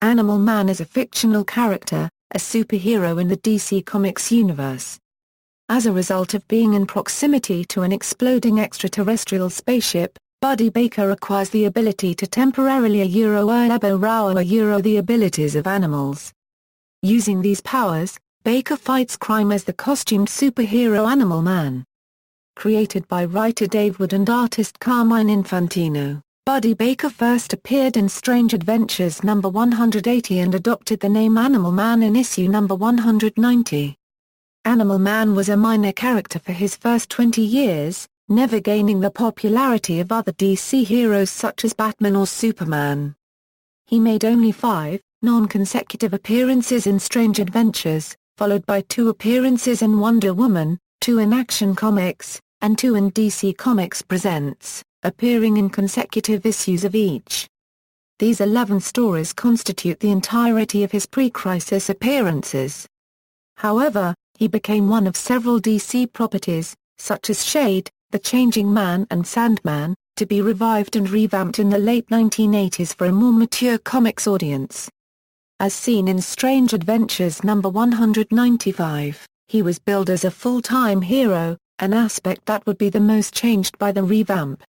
Animal Man is a fictional character, a superhero in the DC Comics universe. As a result of being in proximity to an exploding extraterrestrial spaceship, Buddy Baker acquires the ability to temporarily the abilities of animals. Using these powers, Baker fights crime as the costumed superhero Animal Man. Created by writer Dave Wood and artist Carmine Infantino, Buddy Baker first appeared in Strange Adventures No. 180 and adopted the name Animal Man in issue No. 190. Animal Man was a minor character for his first 20 years, never gaining the popularity of other DC heroes such as Batman or Superman. He made only 5 non-consecutive appearances in Strange Adventures, followed by 2 appearances in Wonder Woman, 2 in Action Comics, and 2 in DC Comics Presents, appearing in consecutive issues of each. These 11 stories constitute the entirety of his pre-crisis appearances. However, he became one of several DC properties, such as Shade, the Changing Man and Sandman, to be revived and revamped in the late 1980s for a more mature comics audience. As seen in Strange Adventures No. 195, he was billed as a full-time hero, an aspect that would be the most changed by the revamp.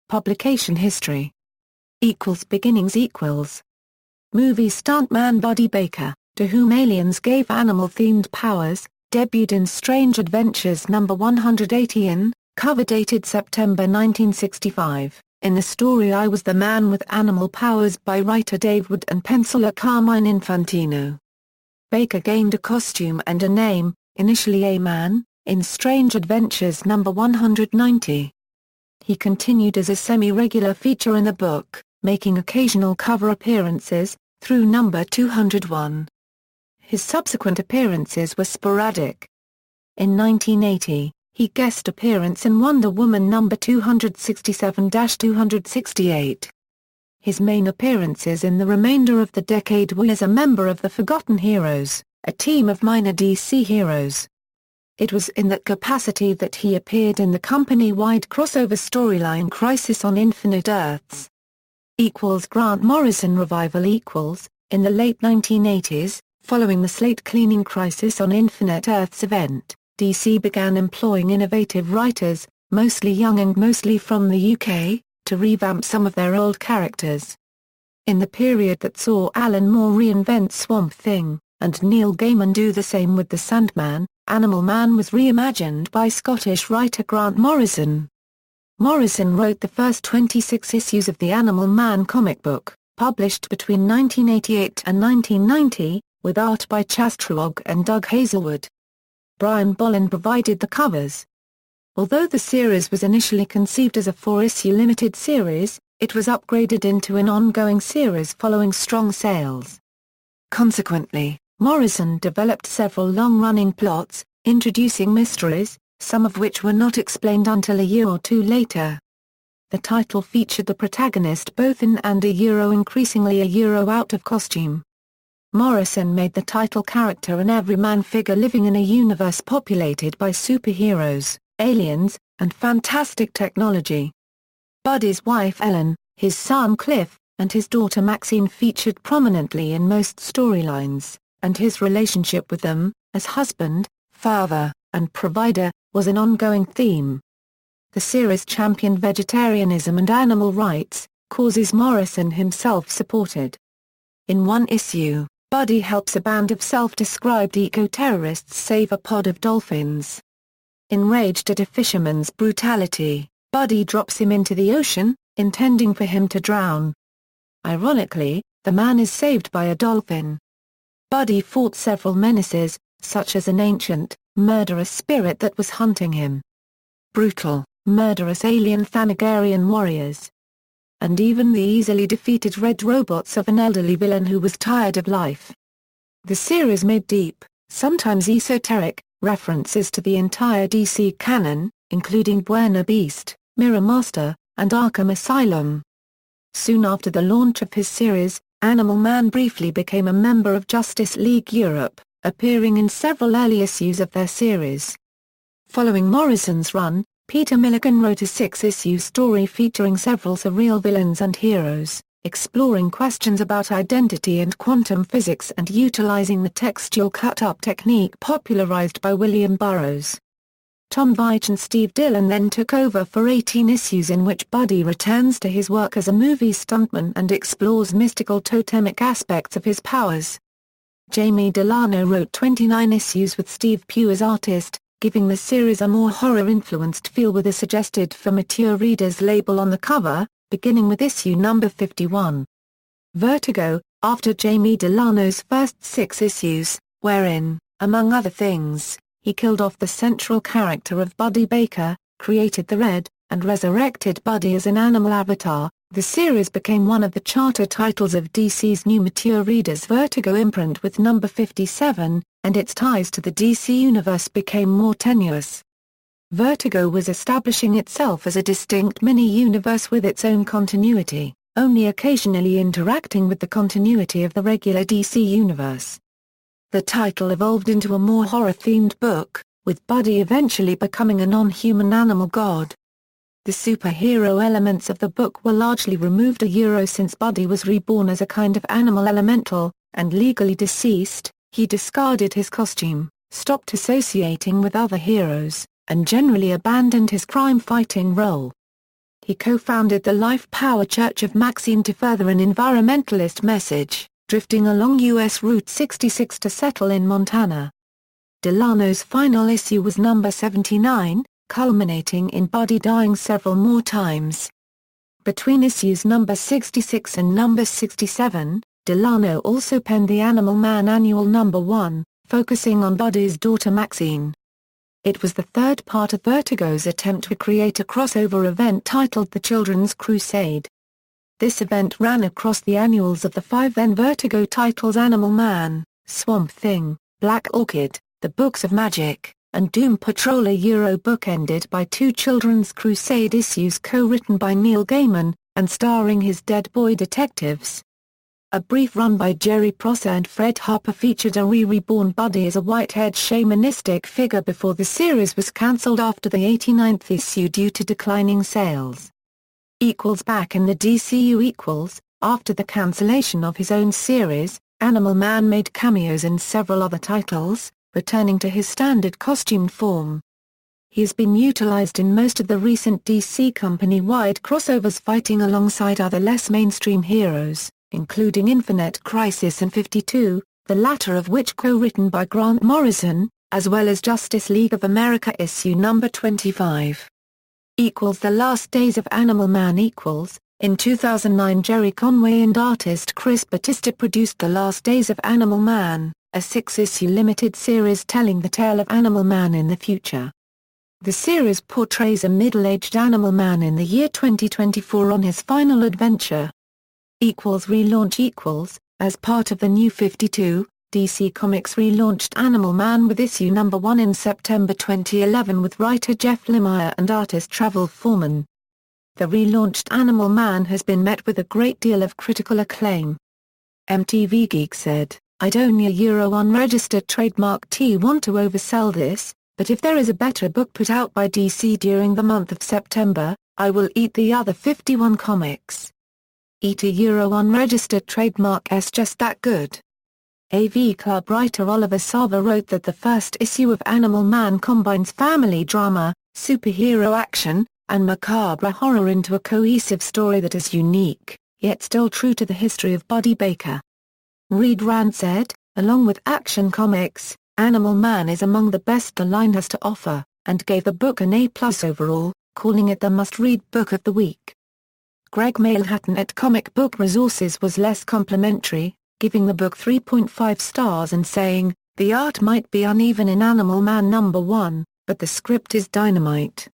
Publication history. Beginnings. Movie stuntman Buddy Baker, to whom aliens gave animal-themed powers, debuted in Strange Adventures No. 180 in, cover dated September 1965, in the story I Was the Man with Animal Powers by writer Dave Wood and penciler Carmine Infantino. Baker gained a costume and a name, initially A-Man, in Strange Adventures No. 190. He continued as a semi-regular feature in the book, making occasional cover appearances, through No. 201. His subsequent appearances were sporadic. In 1980, he guest appearance in Wonder Woman No. 267-268. His main appearances in the remainder of the decade were as a member of the Forgotten Heroes, a team of minor DC heroes. It was in that capacity that he appeared in the company-wide crossover storyline Crisis on Infinite Earths. Grant Morrison revival. In the late 1980s, following the slate-cleaning Crisis on Infinite Earths event, DC began employing innovative writers, mostly young and mostly from the UK, to revamp some of their old characters. In the period that saw Alan Moore reinvent Swamp Thing, and Neil Gaiman do the same with the Sandman, Animal Man was reimagined by Scottish writer Grant Morrison. Morrison wrote the first 26 issues of the Animal Man comic book, published between 1988 and 1990, with art by Chas Truog and Doug Hazelwood. Brian Bolland provided the covers. Although the series was initially conceived as a 4-issue limited series, it was upgraded into an ongoing series following strong sales. Consequently, Morrison developed several long-running plots, introducing mysteries, some of which were not explained until a year or two later. The title featured the protagonist both in and increasingly out of costume. Morrison made the title character an everyman figure living in a universe populated by superheroes, aliens, and fantastic technology. Buddy's wife Ellen, his son Cliff, and his daughter Maxine featured prominently in most storylines, and his relationship with them, as husband, father, and provider, was an ongoing theme. The series championed vegetarianism and animal rights, causes Morrison himself supported. In one issue, Buddy helps a band of self-described eco-terrorists save a pod of dolphins. Enraged at a fisherman's brutality, Buddy drops him into the ocean, intending for him to drown. Ironically, the man is saved by a dolphin. Buddy fought several menaces, such as an ancient, murderous spirit that was hunting him. Brutal, murderous alien Thanagarian warriors. And even the easily defeated red robots of an elderly villain who was tired of life. The series made deep, sometimes esoteric, references to the entire DC canon, including Buena Beast, Mirror Master, and Arkham Asylum. Soon after the launch of his series, Animal Man briefly became a member of Justice League Europe, appearing in several early issues of their series. Following Morrison's run, Peter Milligan wrote a 6-issue story featuring several surreal villains and heroes, exploring questions about identity and quantum physics and utilizing the textual cut-up technique popularized by William Burroughs. Tom Veitch and Steve Dillon then took over for 18 issues in which Buddy returns to his work as a movie stuntman and explores mystical totemic aspects of his powers. Jamie Delano wrote 29 issues with Steve Pugh as artist, giving the series a more horror-influenced feel with a suggested for mature readers label on the cover, beginning with issue number 51. Vertigo, after Jamie Delano's first 6 issues, wherein, among other things, he killed off the central character of Buddy Baker, created the Red, and resurrected Buddy as an animal avatar, the series became one of the charter titles of DC's new mature readers' Vertigo imprint with number 57, and its ties to the DC universe became more tenuous. Vertigo was establishing itself as a distinct mini-universe with its own continuity, only occasionally interacting with the continuity of the regular DC universe. The title evolved into a more horror-themed book, with Buddy eventually becoming a non-human animal god. The superhero elements of the book were largely removed since Buddy was reborn as a kind of animal elemental, and legally deceased. He discarded his costume, stopped associating with other heroes, and generally abandoned his crime-fighting role. He co-founded the Life Power Church of Maxine to further an environmentalist message, drifting along U.S. Route 66 to settle in Montana. Delano's final issue was number 79, culminating in Buddy dying several more times. Between issues number 66 and number 67, Delano also penned the Animal Man Annual number 1, focusing on Buddy's daughter Maxine. It was the third part of Vertigo's attempt to create a crossover event titled The Children's Crusade. This event ran across the annuals of the 5 then Vertigo titles Animal Man, Swamp Thing, Black Orchid, The Books of Magic, and Doom Patrol. Bookended by 2 Children's Crusade issues co-written by Neil Gaiman, and starring his Dead Boy detectives. A brief run by Jerry Prosser and Fred Harper featured a reborn Buddy as a white-haired shamanistic figure before the series was cancelled after the 89th issue due to declining sales. Back in the DCU. After the cancellation of his own series, Animal Man made cameos in several other titles, returning to his standard costumed form. He has been utilized in most of the recent DC company-wide crossovers, fighting alongside other less mainstream heroes, including Infinite Crisis and 52, the latter of which co-written by Grant Morrison, as well as Justice League of America issue number 25. The Last Days of Animal Man. In 2009, Jerry Conway and artist Chris Batista produced The Last Days of Animal Man, a 6-issue limited series telling the tale of Animal Man in the future. The series portrays a middle-aged Animal Man in the year 2024 on his final adventure. Relaunch. As part of the New 52, DC Comics relaunched Animal Man with issue number 1 in September 2011 with writer Jeff Lemire and artist Travel Foreman. The relaunched Animal Man has been met with a great deal of critical acclaim. MTV Geek said, "I'd own a unregistered trademark want to oversell this, but if there is a better book put out by DC during the month of September, I will eat the other 51 comics. Eat a unregistered trademark just that good." AV Club writer Oliver Sava wrote that the first issue of Animal Man combines family drama, superhero action, and macabre horror into a cohesive story that is unique, yet still true to the history of Buddy Baker. Reed Rand said, "Along with Action Comics, Animal Man is among the best the line has to offer," and gave the book an A+ overall, calling it the must-read book of the week. Greg Mailhatton at Comic Book Resources was less complimentary, giving the book 3.5 stars and saying, "The art might be uneven in Animal Man number 1, but the script is dynamite."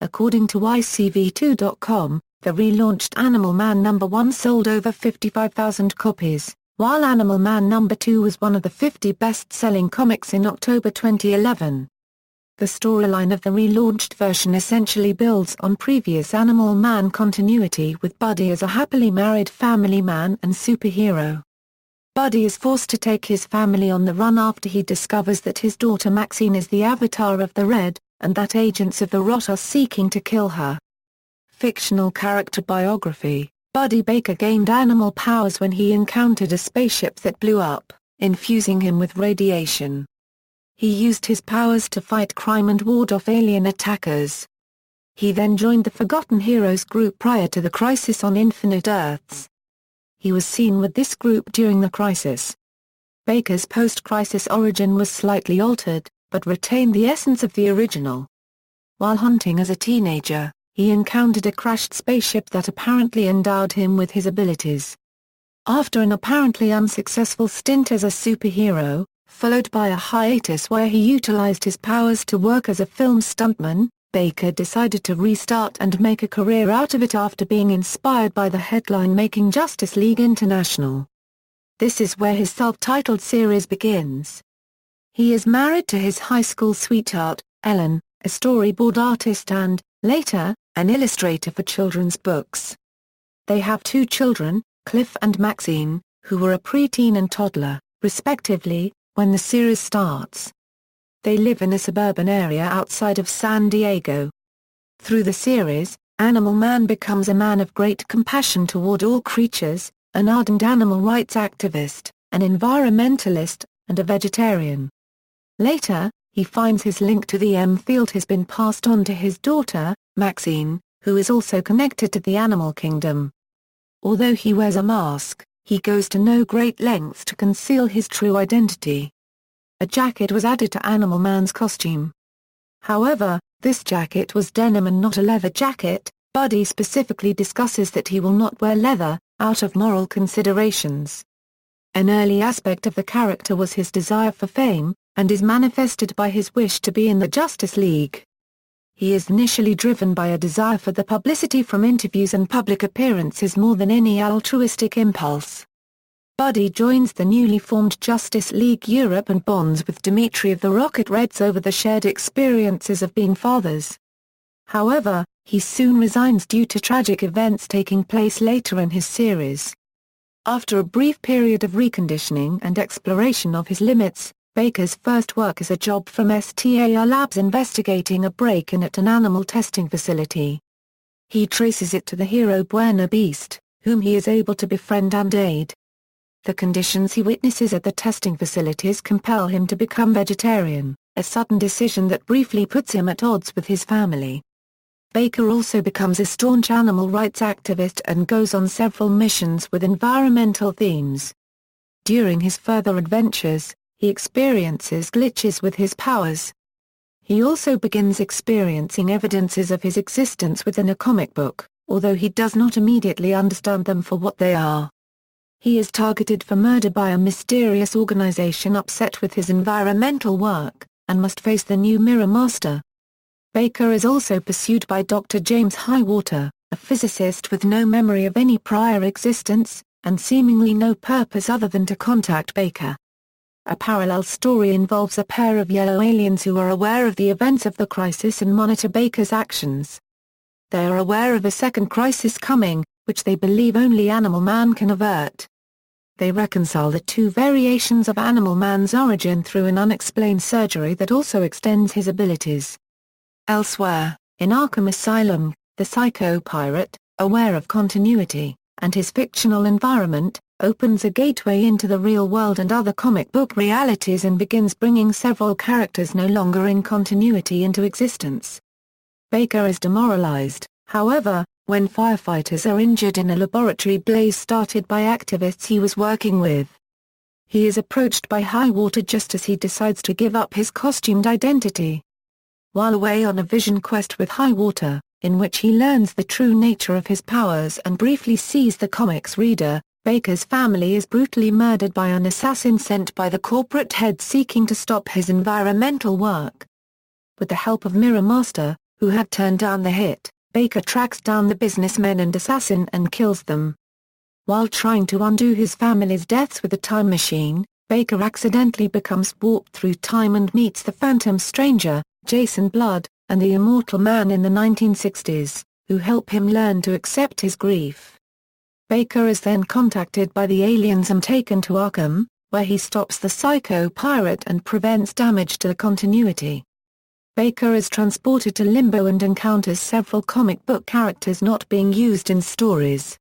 According to ICV2.com, the relaunched Animal Man number 1 sold over 55,000 copies, while Animal Man number 2 was one of the 50 best-selling comics in October 2011. The storyline of the relaunched version essentially builds on previous Animal Man continuity with Buddy as a happily married family man and superhero. Buddy is forced to take his family on the run after he discovers that his daughter Maxine is the avatar of the Red, and that agents of the Rot are seeking to kill her. Fictional character biography. Buddy Baker gained animal powers when he encountered a spaceship that blew up, infusing him with radiation. He used his powers to fight crime and ward off alien attackers. He then joined the Forgotten Heroes group prior to the Crisis on Infinite Earths. He was seen with this group during the Crisis. Baker's post-Crisis origin was slightly altered, but retained the essence of the original. While hunting as a teenager, he encountered a crashed spaceship that apparently endowed him with his abilities. After an apparently unsuccessful stint as a superhero, followed by a hiatus where he utilized his powers to work as a film stuntman, Baker decided to restart and make a career out of it after being inspired by the headline-making Justice League International. This is where his self-titled series begins. He is married to his high school sweetheart, Ellen, a storyboard artist and, later, an illustrator for children's books. They have 2 children, Cliff and Maxine, who were a preteen and toddler, respectively, when the series starts. They live in a suburban area outside of San Diego. Through the series, Animal Man becomes a man of great compassion toward all creatures, an ardent animal rights activist, an environmentalist, and a vegetarian. Later, he finds his link to the M field has been passed on to his daughter, Maxine, who is also connected to the animal kingdom. Although he wears a mask, he goes to no great lengths to conceal his true identity. A jacket was added to Animal Man's costume. However, this jacket was denim and not a leather jacket. Buddy specifically discusses that he will not wear leather, out of moral considerations. An early aspect of the character was his desire for fame, and is manifested by his wish to be in the Justice League. He is initially driven by a desire for the publicity from interviews and public appearances more than any altruistic impulse. Buddy joins the newly formed Justice League Europe and bonds with Dimitri of the Rocket Reds over the shared experiences of being fathers. However, he soon resigns due to tragic events taking place later in his series. After a brief period of reconditioning and exploration of his limits, Baker's first work is a job from STAR Labs investigating a break-in at an animal testing facility. He traces it to the hero Buena Beast, whom he is able to befriend and aid. The conditions he witnesses at the testing facilities compel him to become vegetarian, a sudden decision that briefly puts him at odds with his family. Baker also becomes a staunch animal rights activist and goes on several missions with environmental themes. During his further adventures, he experiences glitches with his powers. He also begins experiencing evidences of his existence within a comic book, although he does not immediately understand them for what they are. He is targeted for murder by a mysterious organization upset with his environmental work, and must face the new Mirror Master. Baker is also pursued by Dr. James Highwater, a physicist with no memory of any prior existence, and seemingly no purpose other than to contact Baker. A parallel story involves a pair of yellow aliens who are aware of the events of the crisis and monitor Baker's actions. They are aware of a second crisis coming, which they believe only Animal Man can avert. They reconcile the 2 variations of Animal Man's origin through an unexplained surgery that also extends his abilities. Elsewhere, in Arkham Asylum, the psycho-pirate, aware of continuity, and his fictional environment, opens a gateway into the real world and other comic book realities and begins bringing several characters no longer in continuity into existence. Baker is demoralized, however, when firefighters are injured in a laboratory blaze started by activists he was working with. He is approached by Highwater just as he decides to give up his costumed identity. While away on a vision quest with Highwater, in which he learns the true nature of his powers and briefly sees the comic's reader, Baker's family is brutally murdered by an assassin sent by the corporate head seeking to stop his environmental work. With the help of Mirror Master, who had turned down the hit, Baker tracks down the businessmen and assassin and kills them. While trying to undo his family's deaths with a time machine, Baker accidentally becomes warped through time and meets the Phantom Stranger, Jason Blood, and the Immortal Man in the 1960s, who help him learn to accept his grief. Baker is then contacted by the aliens and taken to Arkham, where he stops the psycho-pirate and prevents damage to the continuity. Baker is transported to Limbo and encounters several comic book characters not being used in stories.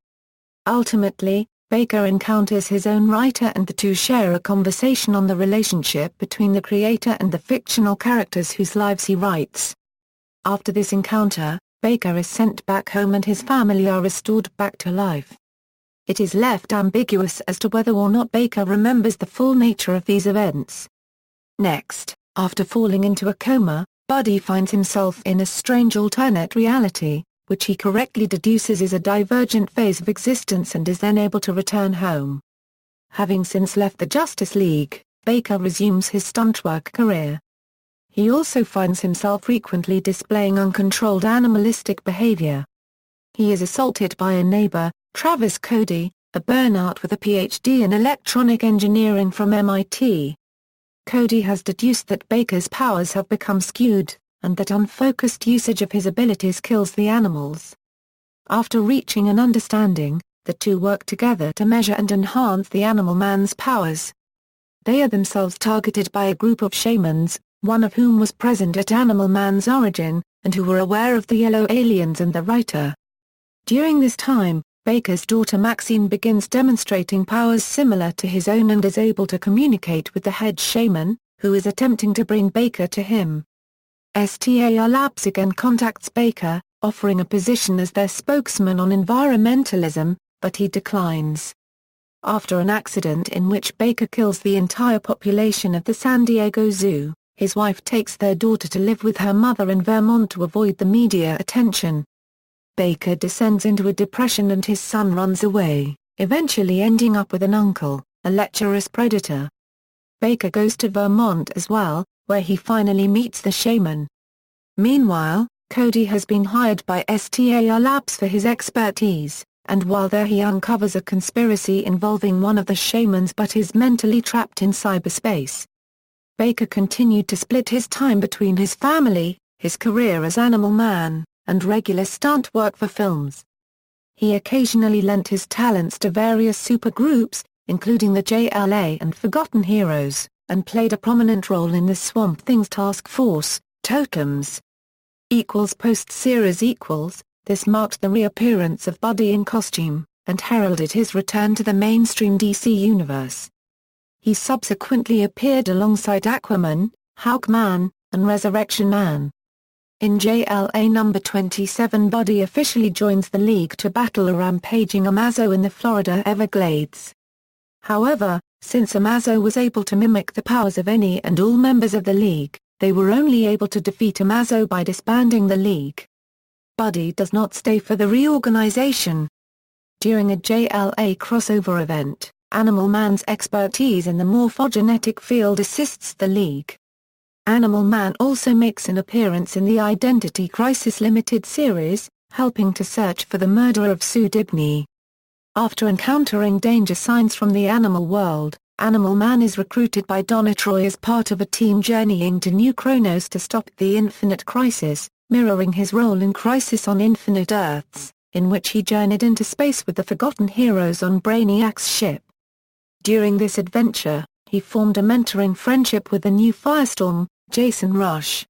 Ultimately, Baker encounters his own writer and the two share a conversation on the relationship between the creator and the fictional characters whose lives he writes. After this encounter, Baker is sent back home and his family are restored back to life. It is left ambiguous as to whether or not Baker remembers the full nature of these events. Next, after falling into a coma, Buddy finds himself in a strange alternate reality, which he correctly deduces is a divergent phase of existence, and is then able to return home. Having since left the Justice League, Baker resumes his stunt work career. He also finds himself frequently displaying uncontrolled animalistic behavior. He is assaulted by a neighbor, Travis Cody, a burnout with a PhD in electronic engineering from MIT. Cody has deduced that Baker's powers have become skewed, and that unfocused usage of his abilities kills the animals. After reaching an understanding, the two work together to measure and enhance the Animal Man's powers. They are themselves targeted by a group of shamans, one of whom was present at Animal Man's origin, and who were aware of the yellow aliens and the writer. During this time, Baker's daughter Maxine begins demonstrating powers similar to his own and is able to communicate with the head shaman, who is attempting to bring Baker to him. STAR Labs again contacts Baker, offering a position as their spokesman on environmentalism, but he declines. After an accident in which Baker kills the entire population of the San Diego Zoo, his wife takes their daughter to live with her mother in Vermont to avoid the media attention. Baker descends into a depression and his son runs away, eventually ending up with an uncle, a lecherous predator. Baker goes to Vermont as well, where he finally meets the shaman. Meanwhile, Cody has been hired by STAR Labs for his expertise, and while there he uncovers a conspiracy involving one of the shamans but is mentally trapped in cyberspace. Baker continued to split his time between his family, his career as Animal Man, and regular stunt work for films. He occasionally lent his talents to various supergroups, including the JLA and Forgotten Heroes, and played a prominent role in the Swamp Thing's Task Force, Totems. Post-series this marked the reappearance of Buddy in costume, and heralded his return to the mainstream DC universe. He subsequently appeared alongside Aquaman, Hawkman, and Resurrection Man. In JLA number 27, Buddy officially joins the League to battle a rampaging Amazo in the Florida Everglades. However, since Amazo was able to mimic the powers of any and all members of the League, they were only able to defeat Amazo by disbanding the League. Buddy does not stay for the reorganization. During a JLA crossover event, Animal Man's expertise in the morphogenetic field assists the League. Animal Man also makes an appearance in the Identity Crisis limited series, helping to search for the murderer of Sue Dibney. After encountering danger signs from the animal world, Animal Man is recruited by Donna Troy as part of a team journeying to New Kronos to stop the Infinite Crisis, mirroring his role in Crisis on Infinite Earths, in which he journeyed into space with the Forgotten Heroes on Brainiac's ship. During this adventure, he formed a mentoring friendship with the new Firestorm, Jason Rush.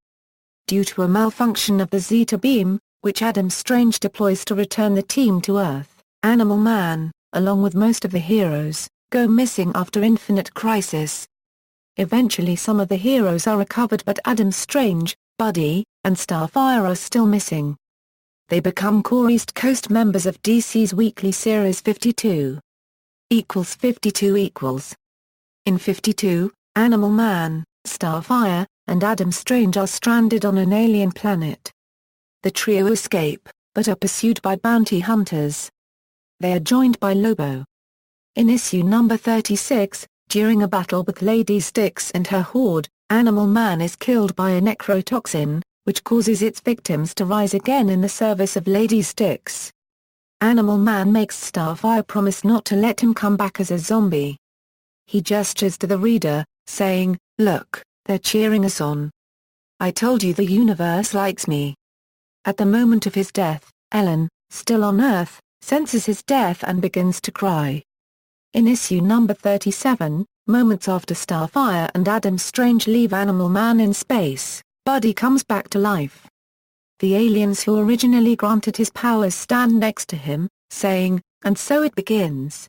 Due to a malfunction of the Zeta beam, which Adam Strange deploys to return the team to Earth, Animal Man, along with most of the heroes, go missing after Infinite Crisis. Eventually some of the heroes are recovered, but Adam Strange, Buddy, and Starfire are still missing. They become core East Coast members of DC's weekly series 52. 52 In 52, Animal Man, Starfire, and Adam Strange are stranded on an alien planet. The trio escape, but are pursued by bounty hunters. They are joined by Lobo. In issue number 36, during a battle with Lady Styx and her horde, Animal Man is killed by a necrotoxin, which causes its victims to rise again in the service of Lady Styx. Animal Man makes Starfire promise not to let him come back as a zombie. He gestures to the reader, saying, "Look, they're cheering us on. I told you the universe likes me." At the moment of his death, Ellen, still on Earth, senses his death and begins to cry. In issue number 37, moments after Starfire and Adam Strange leave Animal Man in space, Buddy comes back to life. The aliens who originally granted his powers stand next to him, saying, And so it begins.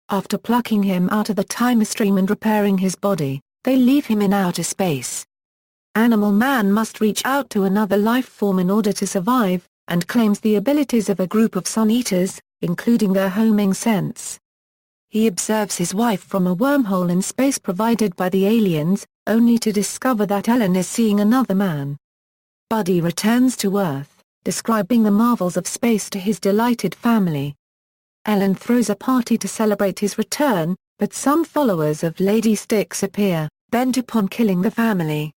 After plucking him out of the time stream and repairing his body, they leave him in outer space. Animal Man must reach out to another life form in order to survive, and claims the abilities of a group of sun-eaters, including their homing sense. He observes his wife from a wormhole in space provided by the aliens, only to discover that Ellen is seeing another man. Buddy returns to Earth, describing the marvels of space to his delighted family. Ellen throws a party to celebrate his return, but some followers of Lady Styx appear, bent upon killing the family.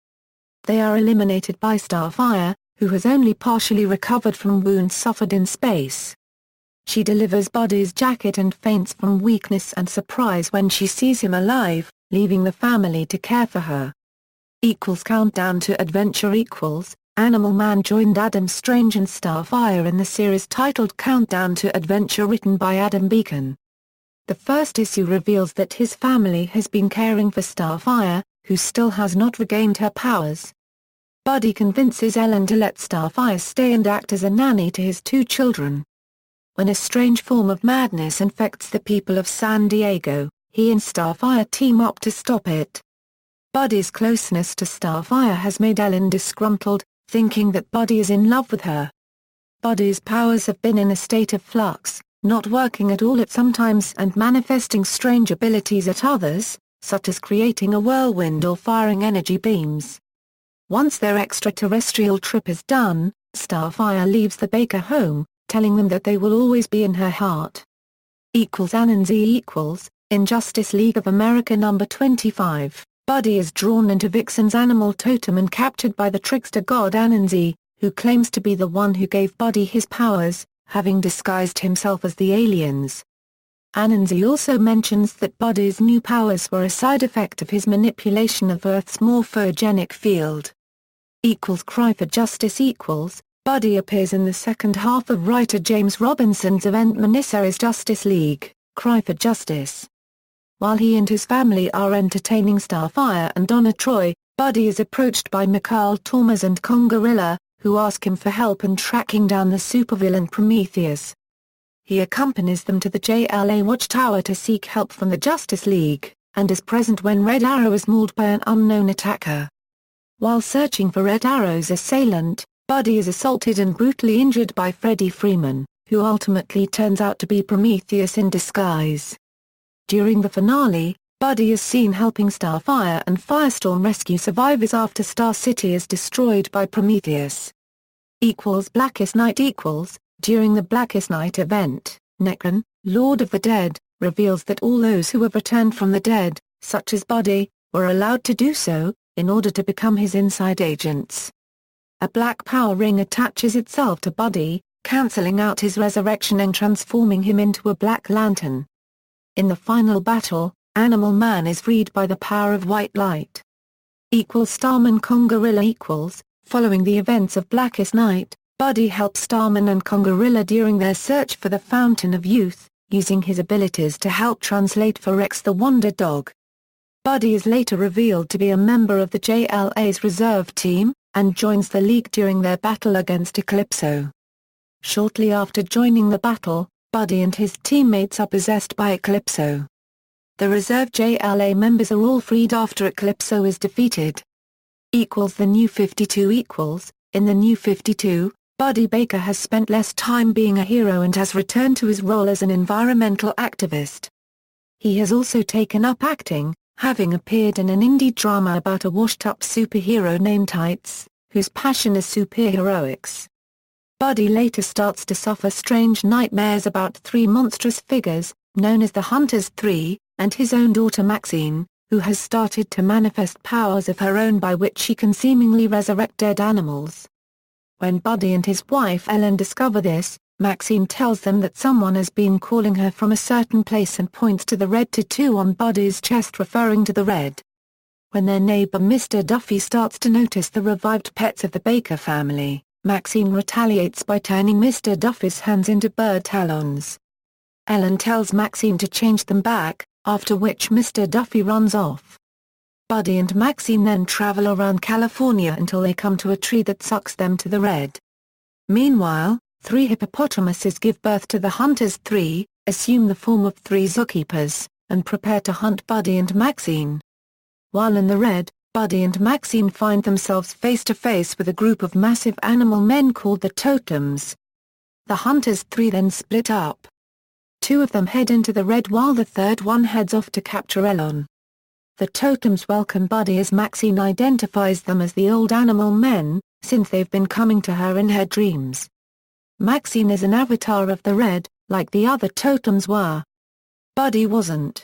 They are eliminated by Starfire, who has only partially recovered from wounds suffered in space. She delivers Buddy's jacket and faints from weakness and surprise when she sees him alive, leaving the family to care for her. Countdown to Adventure equals, Animal Man joined Adam Strange and Starfire in the series titled Countdown to Adventure written by Adam Beacon. The first issue reveals that his family has been caring for Starfire, who still has not regained her powers. Buddy convinces Ellen to let Starfire stay and act as a nanny to his two children. When a strange form of madness infects the people of San Diego, he and Starfire team up to stop it. Buddy's closeness to Starfire has made Ellen disgruntled, thinking that Buddy is in love with her. Buddy's powers have been in a state of flux, not working at all at some times and manifesting strange abilities at others, such as creating a whirlwind or firing energy beams. Once their extraterrestrial trip is done, Starfire leaves the Baker home, telling them that they will always be in her heart. Anansi in Justice League of America number 25, Buddy is drawn into Vixen's animal totem and captured by the trickster god Anansi, who claims to be the one who gave Buddy his powers, having disguised himself as the aliens. Anansi also mentions that Buddy's new powers were a side effect of his manipulation of Earth's morphogenic field. Cry for Justice Buddy appears in the second half of writer James Robinson's event miniseries Justice League, Cry for Justice. While he and his family are entertaining Starfire and Donna Troy, Buddy is approached by Mikhail Tormaz and Kongorilla, who ask him for help in tracking down the supervillain Prometheus. He accompanies them to the JLA Watchtower to seek help from the Justice League, and is present when Red Arrow is mauled by an unknown attacker. While searching for Red Arrow's assailant, Buddy is assaulted and brutally injured by Freddie Freeman, who ultimately turns out to be Prometheus in disguise. During the finale, Buddy is seen helping Starfire and Firestorm rescue survivors after Star City is destroyed by Prometheus. Blackest Night During the Blackest Night event, Necron, Lord of the Dead, reveals that all those who have returned from the dead, such as Buddy, were allowed to do so, in order to become his inside agents. A black power ring attaches itself to Buddy, cancelling out his resurrection and transforming him into a Black Lantern. In the final battle, Animal Man is freed by the power of white light. Starman Kongorilla Following the events of Blackest Night, Buddy helps Starman and Kongorilla during their search for the Fountain of Youth, using his abilities to help translate for Rex the Wonder Dog. Buddy is later revealed to be a member of the JLA's reserve team, and joins the League during their battle against Eclipso. Shortly after joining the battle, Buddy and his teammates are possessed by Eclipso. The reserve JLA members are all freed after Eclipso is defeated. The New 52 In the New 52, Buddy Baker has spent less time being a hero and has returned to his role as an environmental activist. He has also taken up acting, having appeared in an indie drama about a washed-up superhero named Tights, whose passion is superheroics. Buddy later starts to suffer strange nightmares about three monstrous figures, known as the Hunters Three, and his own daughter Maxine, who has started to manifest powers of her own by which she can seemingly resurrect dead animals. When Buddy and his wife Ellen discover this, Maxine tells them that someone has been calling her from a certain place and points to the red tattoo on Buddy's chest referring to the red. When their neighbor Mr. Duffy starts to notice the revived pets of the Baker family, Maxine retaliates by turning Mr. Duffy's hands into bird talons. Ellen tells Maxine to change them back, after which Mr. Duffy runs off. Buddy and Maxine then travel around California until they come to a tree that sucks them to the red. Meanwhile, three hippopotamuses give birth to the Hunters Three, assume the form of three zookeepers, and prepare to hunt Buddy and Maxine. While in the red, Buddy and Maxine find themselves face to face with a group of massive animal men called the Totems. The Hunters 3 then split up. Two of them head into the red while the third one heads off to capture Ellen. The Totems welcome Buddy as Maxine identifies them as the old animal men, since they've been coming to her in her dreams. Maxine is an avatar of the red, like the other Totems were. Buddy wasn't.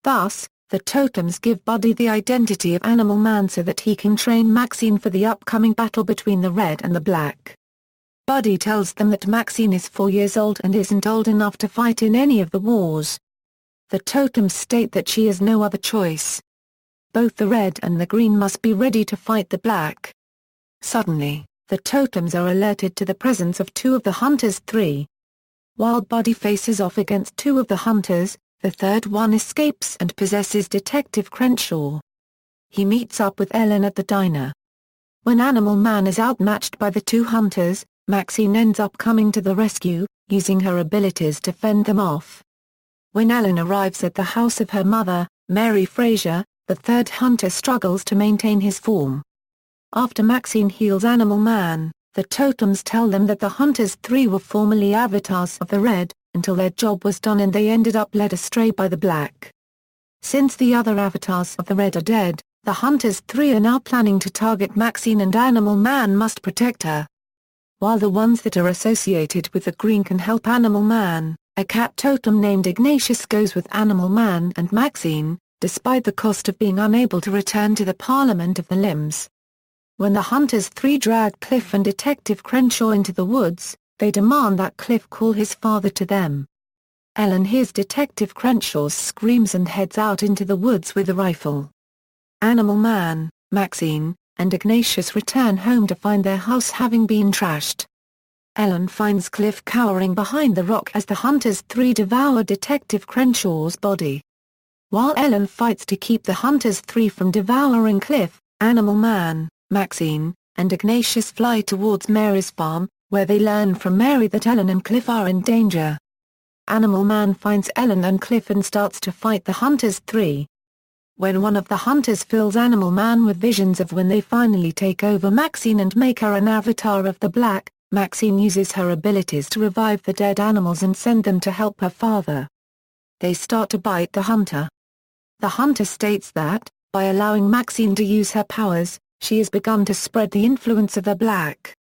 Thus, the Totems give Buddy the identity of Animal Man so that he can train Maxine for the upcoming battle between the red and the black. Buddy tells them that Maxine is 4 years old and isn't old enough to fight in any of the wars. The Totems state that she has no other choice. Both the red and the green must be ready to fight the black. Suddenly, the Totems are alerted to the presence of two of the Hunters 3. While Buddy faces off against two of the Hunters, the third one escapes and possesses Detective Crenshaw. He meets up with Ellen at the diner. When Animal Man is outmatched by the two Hunters, Maxine ends up coming to the rescue, using her abilities to fend them off. When Ellen arrives at the house of her mother, Mary Fraser, the third Hunter struggles to maintain his form. After Maxine heals Animal Man, the Totems tell them that the Hunters 3 were formerly avatars of the red, until their job was done and they ended up led astray by the black. Since the other avatars of the red are dead, the Hunters 3 are now planning to target Maxine and Animal Man must protect her. While the ones that are associated with the green can help Animal Man, a cat totem named Ignatius goes with Animal Man and Maxine, despite the cost of being unable to return to the Parliament of the Limbs. When the Hunters 3 drag Cliff and Detective Crenshaw into the woods, they demand that Cliff call his father to them. Ellen hears Detective Crenshaw's screams and heads out into the woods with a rifle. Animal Man, Maxine, and Ignatius return home to find their house having been trashed. Ellen finds Cliff cowering behind the rock as the Hunters 3 devour Detective Crenshaw's body. While Ellen fights to keep the Hunters 3 from devouring Cliff, Animal Man, Maxine, and Ignatius fly towards Mary's farm, where they learn from Mary that Ellen and Cliff are in danger. Animal Man finds Ellen and Cliff and starts to fight the Hunters 3. When one of the Hunters fills Animal Man with visions of when they finally take over Maxine and make her an avatar of the black, Maxine uses her abilities to revive the dead animals and send them to help her father. They start to bite the Hunter. The Hunter states that, by allowing Maxine to use her powers, she has begun to spread the influence of the black.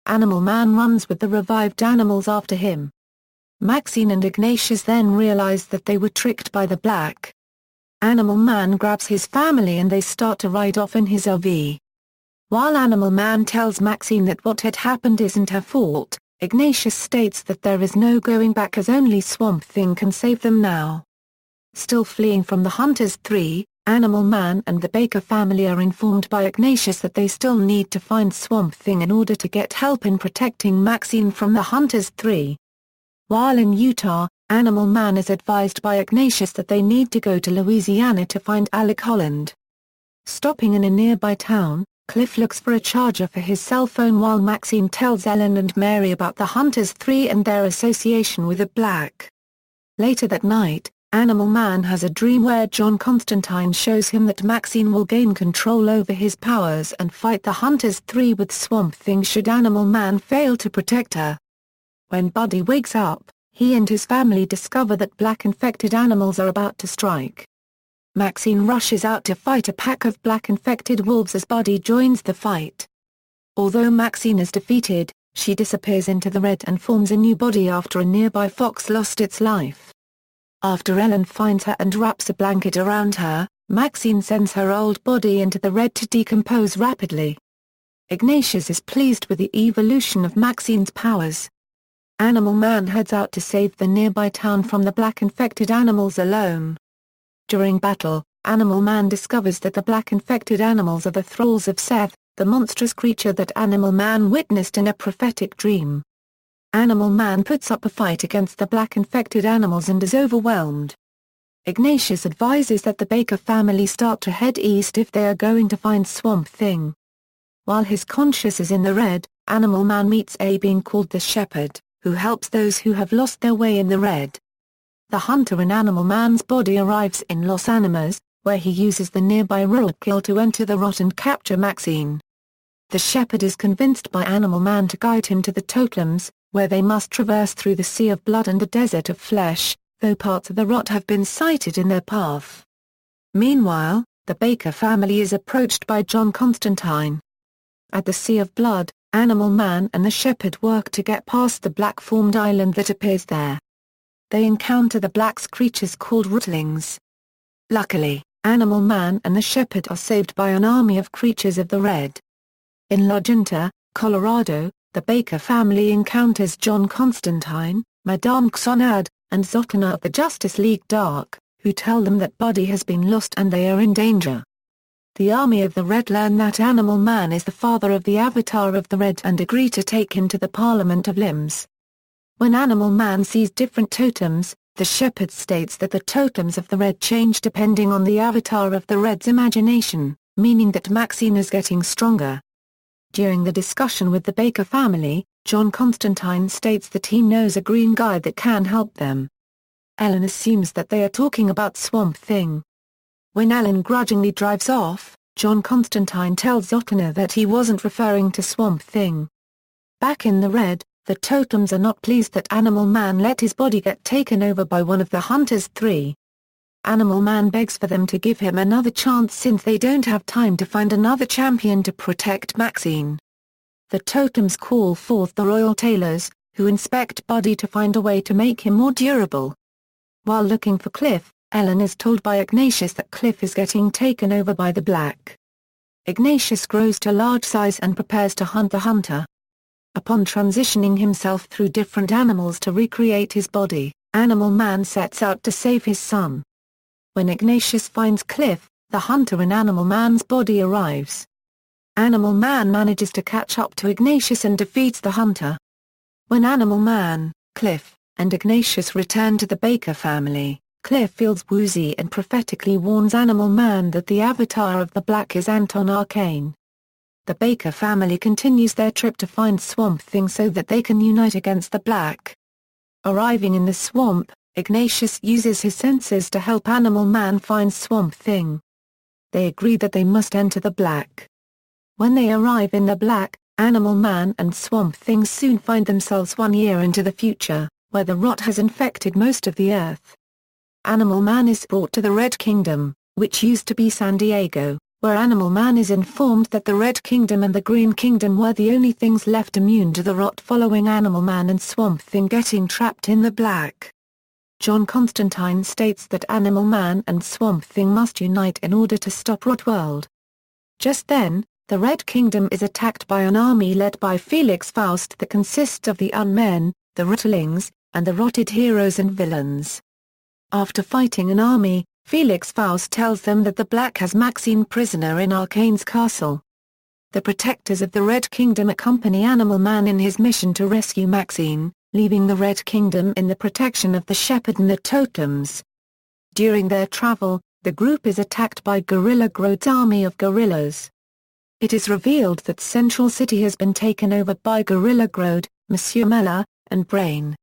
Animal Man runs with the revived animals after him. Maxine and Ignatius then realize that they were tricked by the black. Animal Man grabs his family and they start to ride off in his RV. While Animal Man tells Maxine that what had happened isn't her fault, Ignatius states that there is no going back as only Swamp Thing can save them now. Still fleeing from the Hunters 3, Animal Man and the Baker family are informed by Ignatius that they still need to find Swamp Thing in order to get help in protecting Maxine from the Hunters 3. While in Utah, Animal Man is advised by Ignatius that they need to go to Louisiana to find Alec Holland. Stopping in a nearby town, Cliff looks for a charger for his cell phone while Maxine tells Ellen and Mary about the Hunters 3 and their association with the black. Later that night, Animal Man has a dream where John Constantine shows him that Maxine will gain control over his powers and fight the Hunters 3 with Swamp Thing should Animal Man fail to protect her. When Buddy wakes up, he and his family discover that black infected animals are about to strike. Maxine rushes out to fight a pack of black infected wolves as Buddy joins the fight. Although Maxine is defeated, she disappears into the red and forms a new body after a nearby fox lost its life. After Ellen finds her and wraps a blanket around her, Maxine sends her old body into the red to decompose rapidly. Ignatius is pleased with the evolution of Maxine's powers. Animal Man heads out to save the nearby town from the black infected animals alone. During battle, Animal Man discovers that the black infected animals are the thralls of Seth, the monstrous creature that Animal Man witnessed in a prophetic dream. Animal Man puts up a fight against the black infected animals and is overwhelmed. Ignatius advises that the Baker family start to head east if they are going to find Swamp Thing. While his conscience is in the red, Animal Man meets a being called the Shepherd, who helps those who have lost their way in the red. the hunter in Animal Man's body arrives in Los Animas, where he uses the nearby roadkill to enter the rot and capture Maxine. The shepherd is convinced by Animal Man to guide him to the totems, where they must traverse through the sea of blood and the desert of flesh, though parts of the rot have been sighted in their path. Meanwhile, the Baker family is approached by John Constantine. At the Sea of Blood, Animal Man and the shepherd work to get past the black-formed island that appears there. They encounter the black's creatures called rootlings. Luckily, Animal Man and the shepherd are saved by an army of creatures of the red. In La Junta, Colorado, the Baker family encounters John Constantine, Madame Xonad, and Zotana of the Justice League Dark, who tell them that Buddy has been lost and they are in danger. The army of the Red learn that Animal Man is the father of the Avatar of the Red and agree to take him to the Parliament of Limbs. When Animal Man sees different totems, the shepherd states that the totems of the Red change depending on the Avatar of the Red's imagination, meaning that Maxine is getting stronger. During the discussion with the Baker family, John Constantine states that he knows a green guy that can help them. Ellen assumes that they are talking about Swamp Thing. When Ellen grudgingly drives off, John Constantine tells Zotana that he wasn't referring to Swamp Thing. Back in the Red, the totems are not pleased that Animal Man let his body get taken over by one of the Hunter's three. Animal Man begs for them to give him another chance since they don't have time to find another champion to protect Maxine. The totems call forth the Royal Tailors, who inspect Buddy to find a way to make him more durable. While looking for Cliff, Ellen is told by Ignatius that Cliff is getting taken over by the Black. Ignatius grows to large size and prepares to hunt the Hunter. Upon transitioning himself through different animals to recreate his body, Animal Man sets out to save his son. When Ignatius finds Cliff, the Hunter in Animal Man's body arrives. Animal Man manages to catch up to Ignatius and defeats the Hunter. When Animal Man, Cliff, and Ignatius return to the Baker family, Cliff feels woozy and prophetically warns Animal Man that the Avatar of the Black is Anton Arcane. The Baker family continues their trip to find Swamp Thing so that they can unite against the Black. Arriving in the swamp, Ignatius uses his senses to help Animal Man find Swamp Thing. They agree that they must enter the Black. When they arrive in the Black, Animal Man and Swamp Thing soon find themselves 1 year into the future, where the rot has infected most of the Earth. Animal Man is brought to the Red Kingdom, which used to be San Diego, where Animal Man is informed that the Red Kingdom and the Green Kingdom were the only things left immune to the rot following Animal Man and Swamp Thing getting trapped in the Black. John Constantine states that Animal Man and Swamp Thing must unite in order to stop Rot World. Just then, the Red Kingdom is attacked by an army led by Felix Faust that consists of the Unmen, the Rootlings, and the rotted heroes and villains. After fighting an army, Felix Faust tells them that the Black has Maxine prisoner in Arcane's castle. The protectors of the Red Kingdom accompany Animal Man in his mission to rescue Maxine, leaving the Red Kingdom in the protection of the Shepherd and the Totems. During their travel, the group is attacked by Gorilla Grodd's army of gorillas. It is revealed that Central City has been taken over by Gorilla Grodd, Monsieur Mela, and Brain.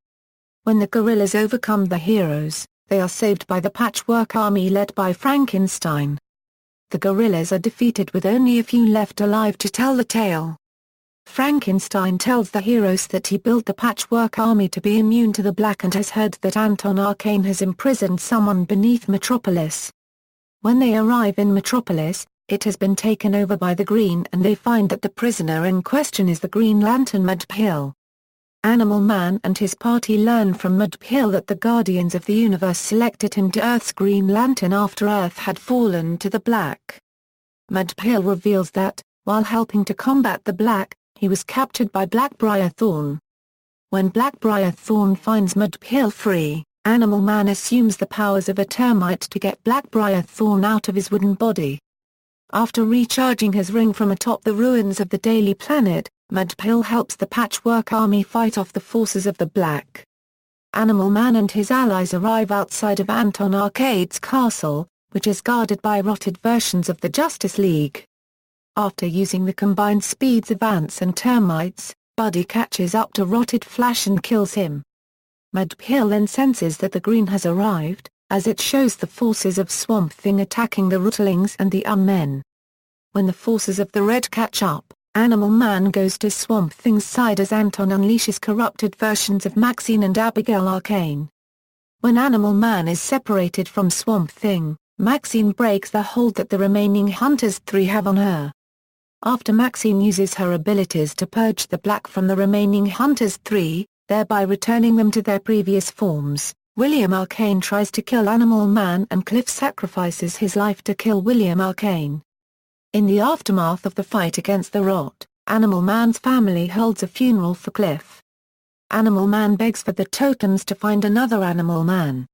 When the gorillas overcome the heroes, they are saved by the Patchwork Army led by Frankenstein. The gorillas are defeated with only a few left alive to tell the tale. Frankenstein tells the heroes that he built the Patchwork Army to be immune to the Black and has heard that Anton Arcane has imprisoned someone beneath Metropolis. When they arrive in Metropolis, it has been taken over by the Green and they find that the prisoner in question is the Green Lantern Mudpill. Animal Man and his party learn from Mudpill that the Guardians of the Universe selected him to Earth's Green Lantern after Earth had fallen to the Black. Mudpill reveals that, while helping to combat the Black, he was captured by Blackbriar Thorn. When Blackbriar Thorn finds Mudpill free, Animal Man assumes the powers of a termite to get Blackbriar Thorn out of his wooden body. After recharging his ring from atop the ruins of the Daily Planet, Mudpill helps the Patchwork Army fight off the forces of the Black. Animal Man and his allies arrive outside of Anton Arcade's castle, which is guarded by rotted versions of the Justice League. After using the combined speeds of ants and termites, Buddy catches up to rotted Flash and kills him. Madpil then senses that the green has arrived, as it shows the forces of Swamp Thing attacking the Rootlings and the Men. When the forces of the red catch up, Animal Man goes to Swamp Thing's side as Anton unleashes corrupted versions of Maxine and Abigail Arcane. When Animal Man is separated from Swamp Thing, Maxine breaks the hold that the remaining Hunters 3 have on her. After Maxine uses her abilities to purge the black from the remaining Hunters 3, thereby returning them to their previous forms, William Arcane tries to kill Animal Man and Cliff sacrifices his life to kill William Arcane. In the aftermath of the fight against the Rot, Animal Man's family holds a funeral for Cliff. Animal Man begs for the totems to find another Animal Man.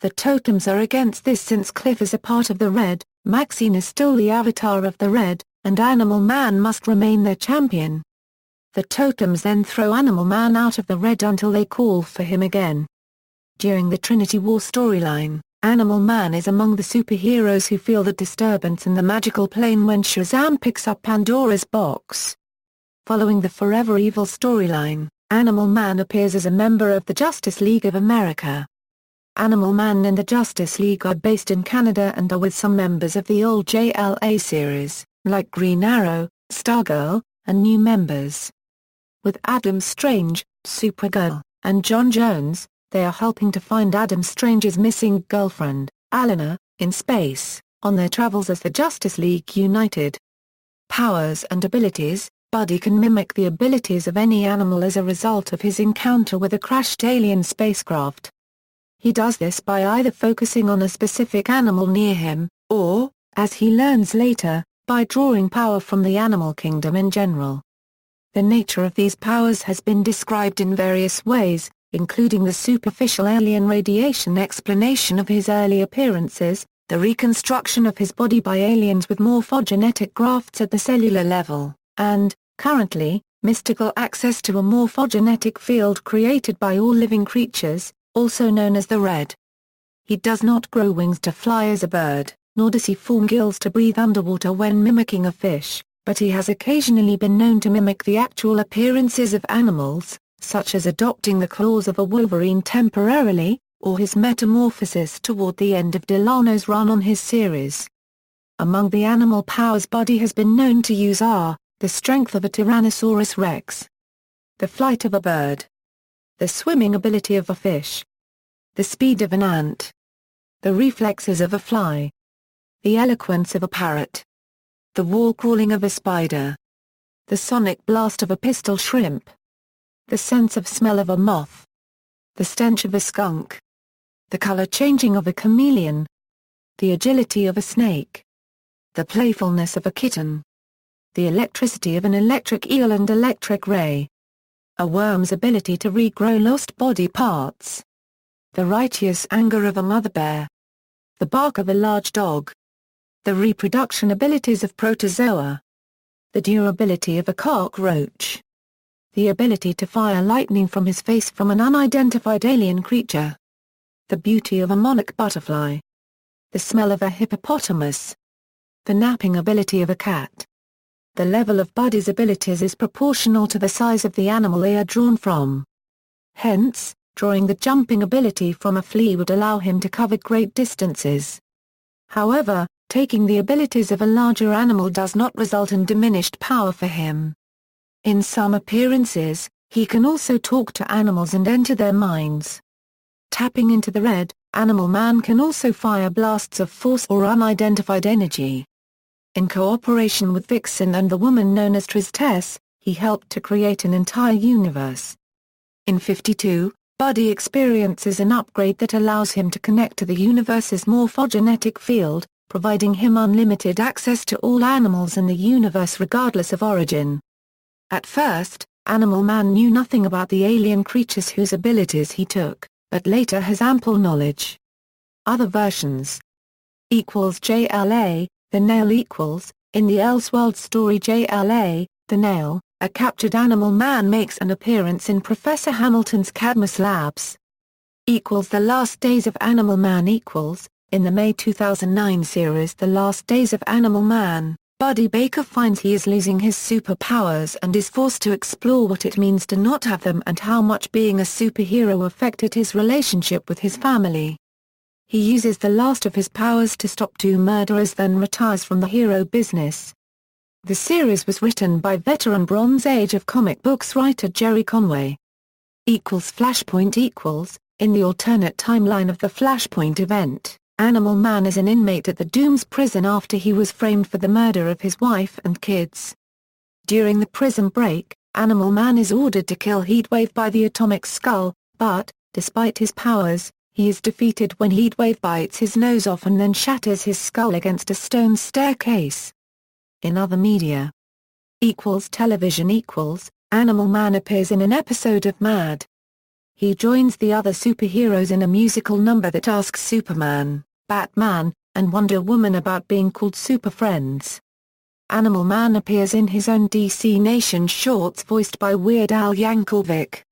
The totems are against this since Cliff is a part of the Red, Maxine is still the avatar of the Red, and Animal Man must remain their champion. The totems then throw Animal Man out of the Red until they call for him again. During the Trinity War storyline, Animal Man is among the superheroes who feel the disturbance in the magical plane when Shazam picks up Pandora's box. Following the Forever Evil storyline, Animal Man appears as a member of the Justice League of America. Animal Man and the Justice League are based in Canada and are with some members of the old JLA series, like Green Arrow, Stargirl, and new members. With Adam Strange, Supergirl, and John Jones, they are helping to find Adam Strange's missing girlfriend, Alana, in space, on their travels as the Justice League United. Powers and abilities: Buddy can mimic the abilities of any animal as a result of his encounter with a crashed alien spacecraft. He does this by either focusing on a specific animal near him, or, as he learns later, by drawing power from the animal kingdom in general. The nature of these powers has been described in various ways, including the superficial alien radiation explanation of his early appearances, the reconstruction of his body by aliens with morphogenetic grafts at the cellular level, and, currently, mystical access to a morphogenetic field created by all living creatures, also known as the Red. He does not grow wings to fly as a bird, nor does he form gills to breathe underwater when mimicking a fish, but he has occasionally been known to mimic the actual appearances of animals, such as adopting the claws of a wolverine temporarily, or his metamorphosis toward the end of Delano's run on his series. Among the animal powers Buddy has been known to use are, the strength of a Tyrannosaurus rex, the flight of a bird, the swimming ability of a fish, the speed of an ant, the reflexes of a fly, the eloquence of a parrot, the wall crawling of a spider, the sonic blast of a pistol shrimp, the sense of smell of a moth, the stench of a skunk, the color changing of a chameleon, the agility of a snake, the playfulness of a kitten, the electricity of an electric eel and electric ray, a worm's ability to regrow lost body parts, the righteous anger of a mother bear, the bark of a large dog, the reproduction abilities of protozoa, the durability of a cockroach, the ability to fire lightning from his face from an unidentified alien creature, the beauty of a monarch butterfly, the smell of a hippopotamus, the napping ability of a cat. The level of Buddy's abilities is proportional to the size of the animal they are drawn from. Hence, drawing the jumping ability from a flea would allow him to cover great distances. However, taking the abilities of a larger animal does not result in diminished power for him. In some appearances, he can also talk to animals and enter their minds. Tapping into the Red, Animal Man can also fire blasts of force or unidentified energy. In cooperation with Vixen and the woman known as Tristesse, he helped to create an entire universe. In 52, Buddy experiences an upgrade that allows him to connect to the universe's morphogenetic field, providing him unlimited access to all animals in the universe regardless of origin. At first, Animal Man knew nothing about the alien creatures whose abilities he took, but later has ample knowledge. Other versions JLA, the Nail equals, in the Elseworld story JLA, the Nail, a captured Animal Man makes an appearance in Professor Hamilton's Cadmus Labs. The Last Days of Animal Man in the May 2009 series The Last Days of Animal Man, Buddy Baker finds he is losing his superpowers and is forced to explore what it means to not have them and how much being a superhero affected his relationship with his family. He uses the last of his powers to stop two murderers, then retires from the hero business. The series was written by veteran Bronze Age of comic books writer Jerry Conway. Flashpoint in the alternate timeline of the Flashpoint event, Animal Man is an inmate at the Dooms prison after he was framed for the murder of his wife and kids. During the prison break, Animal Man is ordered to kill Heatwave by the atomic skull, but, despite his powers, he is defeated when Heatwave bites his nose off and then shatters his skull against a stone staircase. In other media. Television Animal Man appears in an episode of Mad. He joins the other superheroes in a musical number that asks Superman, Batman, and Wonder Woman about being called Super Friends. Animal Man appears in his own DC Nation shorts voiced by Weird Al Yankovic.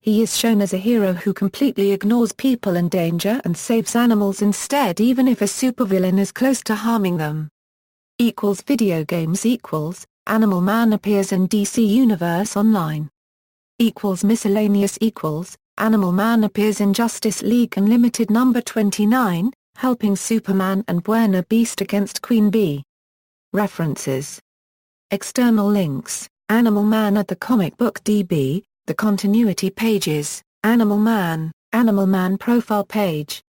He is shown as a hero who completely ignores people in danger and saves animals instead, even if a supervillain is close to harming them. Video games Animal Man appears in DC Universe Online. Miscellaneous Animal Man appears in Justice League Unlimited number 29, helping Superman and Buena Beast against Queen Bee. References. External links: Animal Man at the Comic Book DB, the continuity pages, Animal Man profile page.